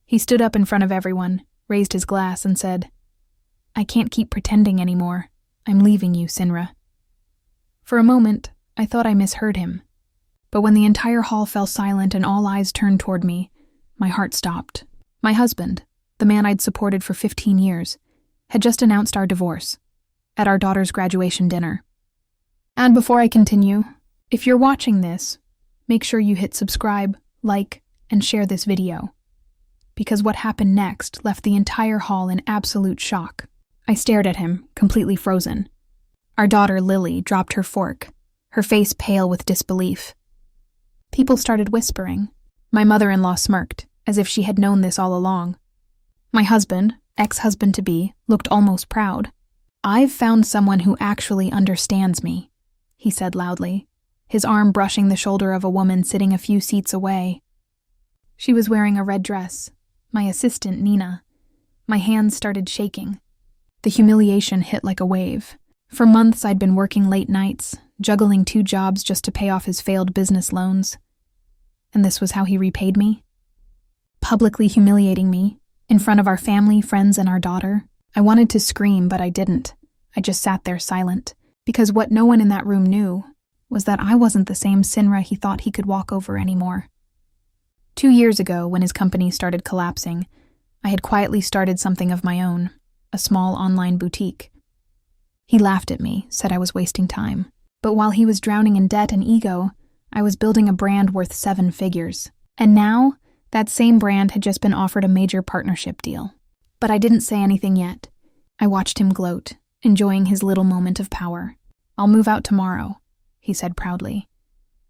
He stood up in front of everyone, raised his glass, and said, "I can't keep pretending anymore. I'm leaving you, Sinra." For a moment, I thought I misheard him. But when the entire hall fell silent and all eyes turned toward me, my heart stopped. My husband, the man I'd supported for 15 years, had just announced our divorce at our daughter's graduation dinner. And before I continue, if you're watching this, make sure you hit subscribe, like, and share this video. Because what happened next left the entire hall in absolute shock. I stared at him, completely frozen. Our daughter, Lily, dropped her fork, her face pale with disbelief. People started whispering. My mother-in-law smirked, as if she had known this all along. My husband, ex-husband-to-be, looked almost proud. "I've found someone who actually understands me," he said loudly, his arm brushing the shoulder of a woman sitting a few seats away. She was wearing a red dress, my assistant, Nina. My hands started shaking. The humiliation hit like a wave. For months I'd been working late nights, juggling 2 jobs just to pay off his failed business loans. And this was how he repaid me? Publicly humiliating me, in front of our family, friends, and our daughter. I wanted to scream, but I didn't. I just sat there silent, because what no one in that room knew was that I wasn't the same Sinra he thought he could walk over anymore. 2 years ago, when his company started collapsing, I had quietly started something of my own, a small online boutique. He laughed at me, said I was wasting time. But while he was drowning in debt and ego, I was building a brand worth 7 figures. And now, that same brand had just been offered a major partnership deal. But I didn't say anything yet. I watched him gloat, enjoying his little moment of power. "I'll move out tomorrow," he said proudly.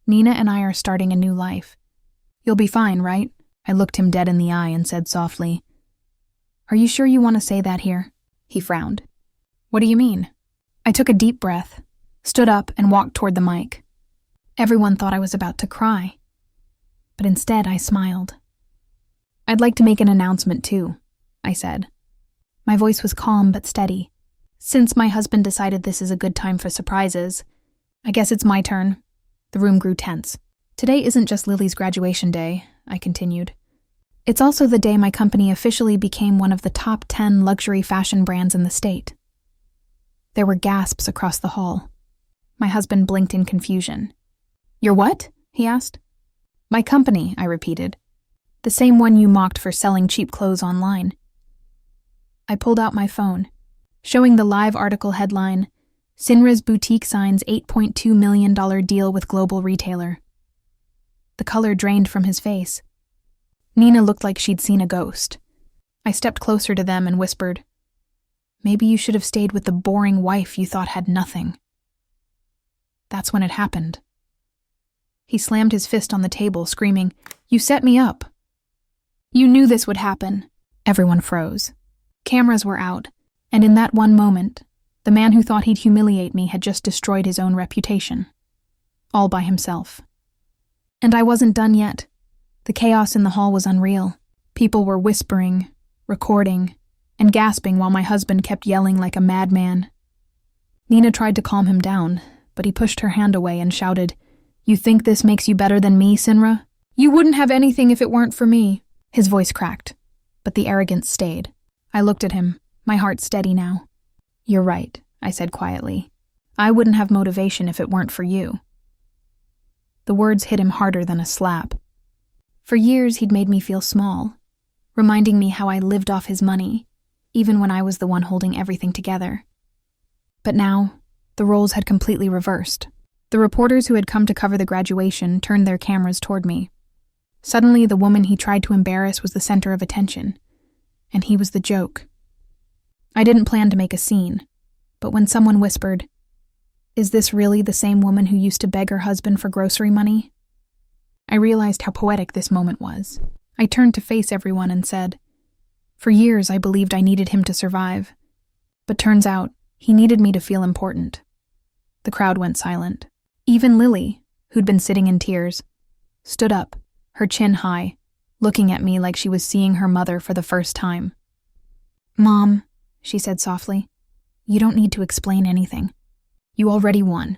"Nina and I are starting a new life. You'll be fine, right?" I looked him dead in the eye and said softly, "Are you sure you want to say that here?" He frowned. "What do you mean?" I took a deep breath, stood up, and walked toward the mic. Everyone thought I was about to cry. But instead, I smiled. "I'd like to make an announcement too," I said. My voice was calm but steady. "Since my husband decided this is a good time for surprises, I guess it's my turn." The room grew tense. "Today isn't just Lily's graduation day," I continued. "It's also the day my company officially became one of the top 10 luxury fashion brands in the state." There were gasps across the hall. My husband blinked in confusion. "Your what?" he asked. "My company," I repeated. "The same one you mocked for selling cheap clothes online." I pulled out my phone, showing the live article headline, "Sinra's Boutique signs $8.2 million deal with global retailer." The color drained from his face. Nina looked like she'd seen a ghost. I stepped closer to them and whispered, "Maybe you should have stayed with the boring wife you thought had nothing." That's when it happened. He slammed his fist on the table, screaming, "You set me up." "You knew this would happen." Everyone froze. Cameras were out, and in that one moment, the man who thought he'd humiliate me had just destroyed his own reputation. All by himself. And I wasn't done yet. The chaos in the hall was unreal. People were whispering, recording, and gasping while my husband kept yelling like a madman. Nina tried to calm him down, but he pushed her hand away and shouted, "You think this makes you better than me, Sinra? You wouldn't have anything if it weren't for me." His voice cracked, but the arrogance stayed. I looked at him, my heart steady now. "You're right," I said quietly. "I wouldn't have motivation if it weren't for you." The words hit him harder than a slap. For years he'd made me feel small, reminding me how I lived off his money, even when I was the one holding everything together. But now, the roles had completely reversed. The reporters who had come to cover the graduation turned their cameras toward me. Suddenly, the woman he tried to embarrass was the center of attention, and he was the joke. I didn't plan to make a scene, but when someone whispered, "Is this really the same woman who used to beg her husband for grocery money?" I realized how poetic this moment was. I turned to face everyone and said, "For years I believed I needed him to survive, but turns out he needed me to feel important." The crowd went silent. Even Lily, who'd been sitting in tears, stood up, her chin high, looking at me like she was seeing her mother for the first time. "Mom," she said softly, "you don't need to explain anything. You already won."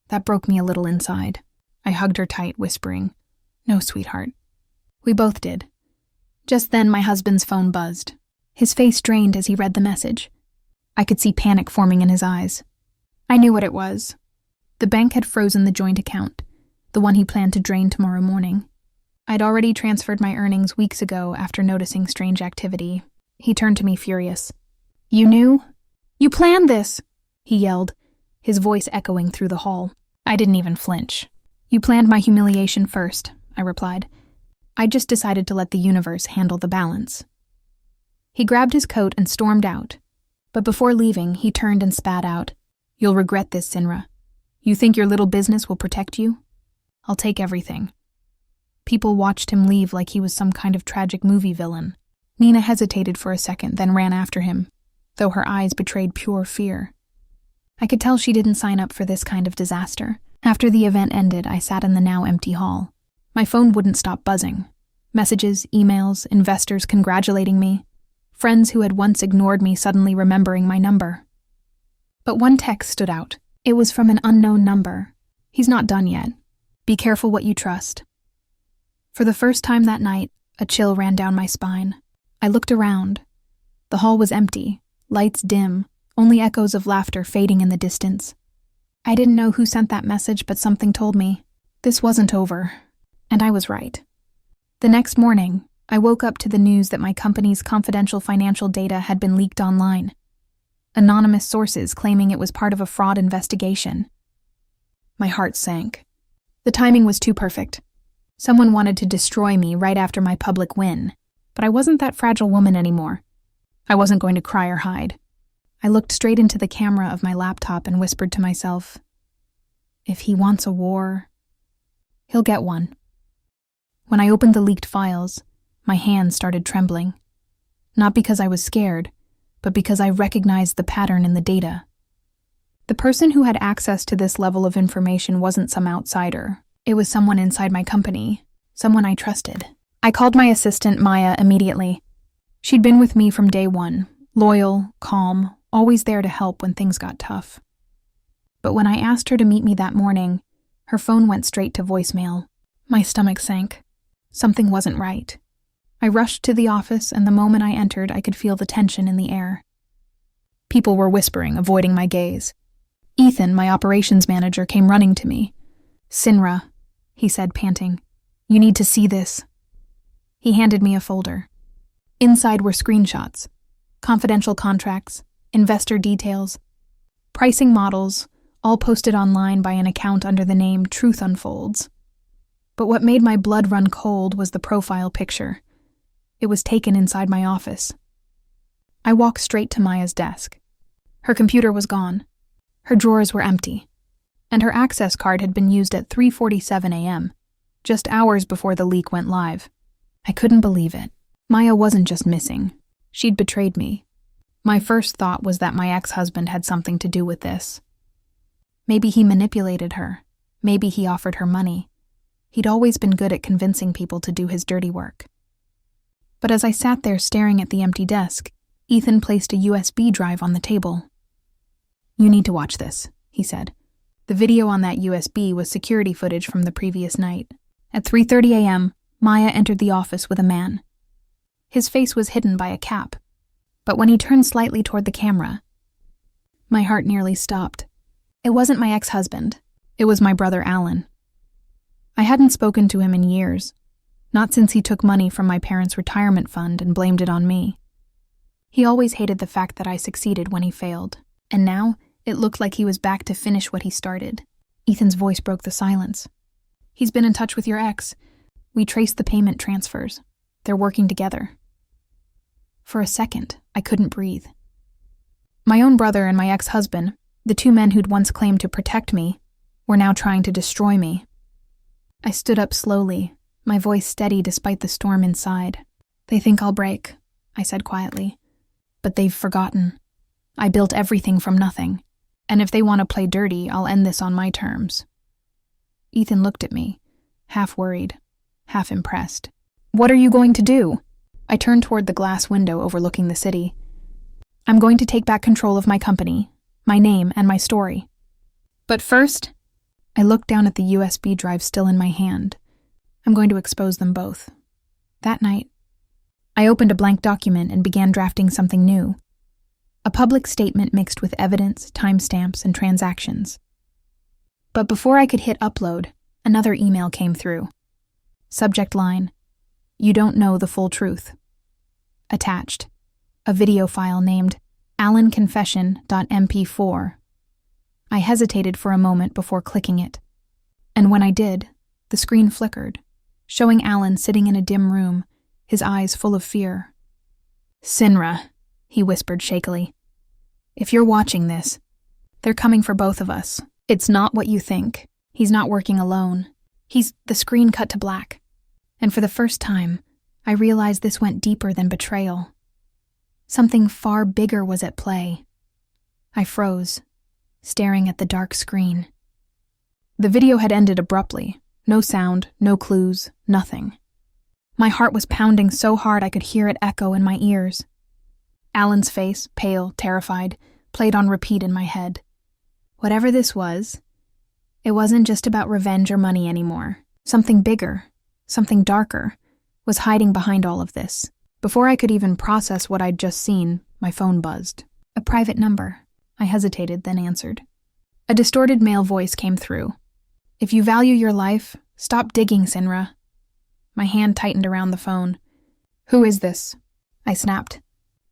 That broke me a little inside. I hugged her tight, whispering, "No, sweetheart. We both did. Just then, my husband's phone buzzed. His face drained as he read the message. I could see panic forming in his eyes. I knew what it was. The bank had frozen the joint account, the one he planned to drain tomorrow morning. I'd already transferred my earnings weeks ago after noticing strange activity. He turned to me furious. "You knew? You planned this!" he yelled, his voice echoing through the hall. I didn't even flinch. "You planned my humiliation first," I replied. "I just decided to let the universe handle the balance." He grabbed his coat and stormed out. But before leaving, he turned and spat out. "You'll regret this, Sinra. You think your little business will protect you? I'll take everything." People watched him leave like he was some kind of tragic movie villain. Nina hesitated for a second, then ran after him, though her eyes betrayed pure fear. I could tell she didn't sign up for this kind of disaster. After the event ended, I sat in the now empty hall. My phone wouldn't stop buzzing. Messages, emails, investors congratulating me. Friends who had once ignored me suddenly remembering my number. But one text stood out. It was from an unknown number. "He's not done yet. Be careful what you trust." For the first time that night, a chill ran down my spine. I looked around. The hall was empty, lights dim, only echoes of laughter fading in the distance. I didn't know who sent that message, but something told me this wasn't over, and I was right. The next morning, I woke up to the news that my company's confidential financial data had been leaked online. Anonymous sources claiming it was part of a fraud investigation. My heart sank. The timing was too perfect. Someone wanted to destroy me right after my public win, but I wasn't that fragile woman anymore. I wasn't going to cry or hide. I looked straight into the camera of my laptop and whispered to myself, "If he wants a war, he'll get one." When I opened the leaked files, my hands started trembling. Not because I was scared, but because I recognized the pattern in the data. The person who had access to this level of information wasn't some outsider. It was someone inside my company, someone I trusted. I called my assistant, Maya, immediately. She'd been with me from day one, loyal, calm, always there to help when things got tough. But when I asked her to meet me that morning, her phone went straight to voicemail. My stomach sank. Something wasn't right. I rushed to the office, and the moment I entered, I could feel the tension in the air. People were whispering, avoiding my gaze. Ethan, my operations manager, came running to me. "Sinra," he said, panting. "You need to see this." He handed me a folder. Inside were screenshots, confidential contracts, investor details, pricing models, all posted online by an account under the name Truth Unfolds. But what made my blood run cold was the profile picture. It was taken inside my office. I walked straight to Maya's desk. Her computer was gone. Her drawers were empty. And her access card had been used at 3:47 a.m., just hours before the leak went live. I couldn't believe it. Maya wasn't just missing. She'd betrayed me. My first thought was that my ex-husband had something to do with this. Maybe he manipulated her. Maybe he offered her money. He'd always been good at convincing people to do his dirty work. But as I sat there staring at the empty desk, Ethan placed a USB drive on the table. "You need to watch this," he said. The video on that USB was security footage from the previous night. At 3:30 a.m., Maya entered the office with a man. His face was hidden by a cap, but when he turned slightly toward the camera, my heart nearly stopped. It wasn't my ex-husband. It was my brother Alan. I hadn't spoken to him in years, not since he took money from my parents' retirement fund and blamed it on me. He always hated the fact that I succeeded when he failed, and now it looked like he was back to finish what he started. Ethan's voice broke the silence. "He's been in touch with your ex. We traced the payment transfers. They're working together." For a second, I couldn't breathe. My own brother and my ex-husband, the two men who'd once claimed to protect me, were now trying to destroy me. I stood up slowly, my voice steady despite the storm inside. "They think I'll break," I said quietly. "But they've forgotten. I built everything from nothing. And if they want to play dirty, I'll end this on my terms." Ethan looked at me, half worried, half impressed. "What are you going to do?" I turned toward the glass window overlooking the city. "I'm going to take back control of my company, my name, and my story. But first," I looked down at the USB drive still in my hand. "I'm going to expose them both." That night, I opened a blank document and began drafting something new. A public statement mixed with evidence, timestamps, and transactions. But before I could hit upload, another email came through. Subject line, "You don't know the full truth." Attached, a video file named allenconfession.mp4. I hesitated for a moment before clicking it, and when I did, the screen flickered, showing Allen sitting in a dim room, his eyes full of fear. "Sinra," he whispered shakily, "if you're watching this, they're coming for both of us. It's not what you think. He's not working alone. The screen cut to black, and for the first time, I realized this went deeper than betrayal. Something far bigger was at play. I froze, staring at the dark screen. The video had ended abruptly. No sound, no clues, nothing. My heart was pounding so hard I could hear it echo in my ears. Allen's face, pale, terrified, played on repeat in my head. Whatever this was, it wasn't just about revenge or money anymore. Something bigger, something darker, was hiding behind all of this. Before I could even process what I'd just seen, my phone buzzed. A private number. I hesitated, then answered. A distorted male voice came through. "If you value your life, stop digging, Sinra." My hand tightened around the phone. "Who is this?" I snapped.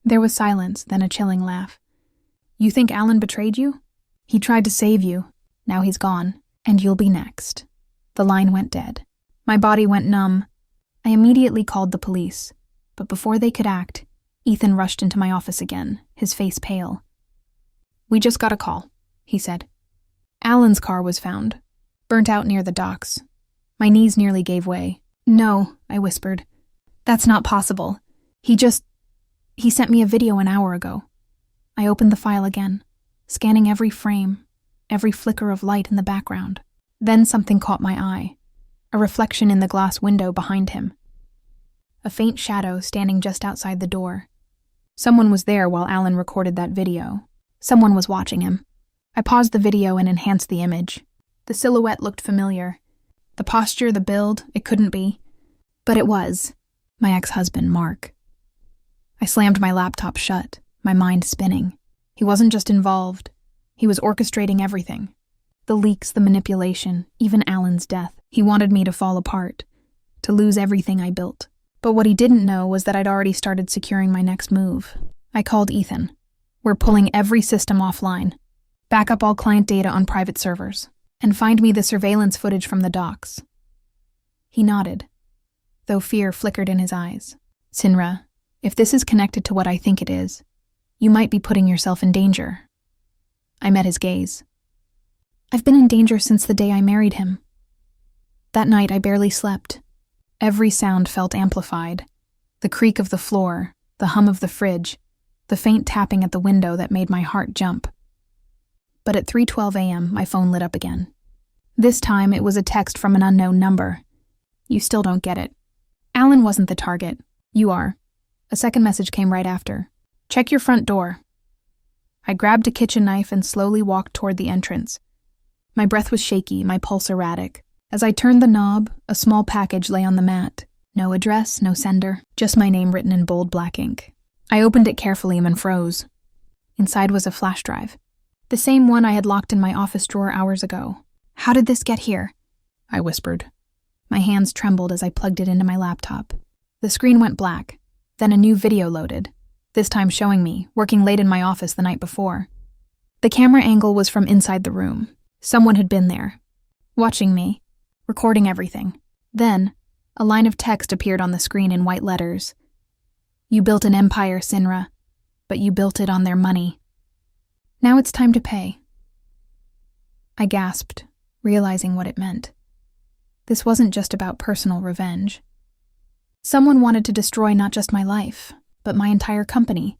There was silence, then a chilling laugh. "You think Allen betrayed you? He tried to save you. Now he's gone, and you'll be next." The line went dead. My body went numb. I immediately called the police, but before they could act, Ethan rushed into my office again, his face pale. "We just got a call," he said. Allen's car was found, burnt out near the docks. My knees nearly gave way. "No," I whispered. "That's not possible. He sent me a video an hour ago." I opened the file again, scanning every frame, every flicker of light in the background. Then something caught my eye, a reflection in the glass window behind him. A faint shadow standing just outside the door. Someone was there while Allen recorded that video. Someone was watching him. I paused the video and enhanced the image. The silhouette looked familiar. The posture, the build, it couldn't be. But it was. My ex-husband, Mark. I slammed my laptop shut, my mind spinning. He wasn't just involved. He was orchestrating everything. The leaks, the manipulation, even Allen's death. He wanted me to fall apart, to lose everything I built. But what he didn't know was that I'd already started securing my next move. I called Ethan. "We're pulling every system offline. Back up all client data on private servers. And find me the surveillance footage from the docks." He nodded, though fear flickered in his eyes. "Sinra, if this is connected to what I think it is, you might be putting yourself in danger." I met his gaze. "I've been in danger since the day I married him." That night I barely slept. Every sound felt amplified. The creak of the floor, the hum of the fridge, the faint tapping at the window that made my heart jump. But at 3:12 a.m., my phone lit up again. This time it was a text from an unknown number. "You still don't get it. Allen wasn't the target. You are." A second message came right after. "Check your front door." I grabbed a kitchen knife and slowly walked toward the entrance. My breath was shaky, my pulse erratic. As I turned the knob, a small package lay on the mat. No address, no sender, just my name written in bold black ink. I opened it carefully and froze. Inside was a flash drive. The same one I had locked in my office drawer hours ago. "How did this get here?" I whispered. My hands trembled as I plugged it into my laptop. The screen went black. Then a new video loaded, this time showing me, working late in my office the night before. The camera angle was from inside the room. Someone had been there, watching me, recording everything. Then, a line of text appeared on the screen in white letters. "You built an empire, Sinra, but you built it on their money. Now it's time to pay." I gasped, realizing what it meant. This wasn't just about personal revenge. Someone wanted to destroy not just my life, but my entire company.